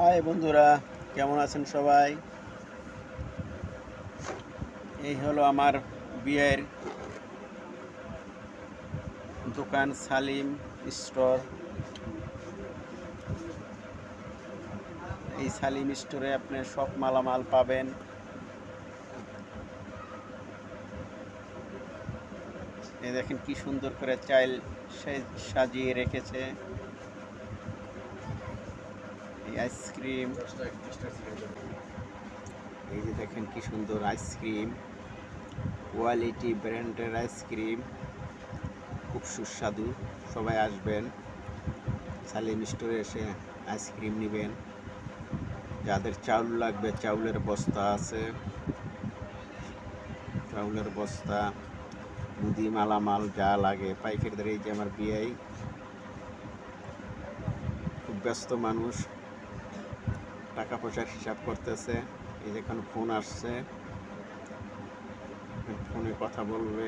High বন্ধুরা, কেমন আছেন সবাই? এই হলো আমার বিয়ের দোকান সালিম স্টোর। এই সালিম স্টোরে আপনি সব মালামাল পাবেন। এই দেখেন কি সুন্দর করে চাইল সাজিয়ে রেখেছে। এই আইসক্রিম, এই যে দেখেন কি সুন্দর আইসক্রিম, কোয়ালিটি ব্র্যান্ডের আইসক্রিম, খুব সুস্বাদু। সবাই আসবেন, সালিম স্টোরে এসে আইসক্রিম নেবেন। যাদের চাউল লাগবে, চাউলের বস্তা আছে, চাউলের বস্তা, মুদি মালামাল যা লাগে পাইকারিদের। এই যে আমার বিয়াই খুব ব্যস্ত মানুষ, টাকা পয়সার হিসাব করতেছে। এই যে এখন ফোন আসছে, ফোনে কথা বলবে।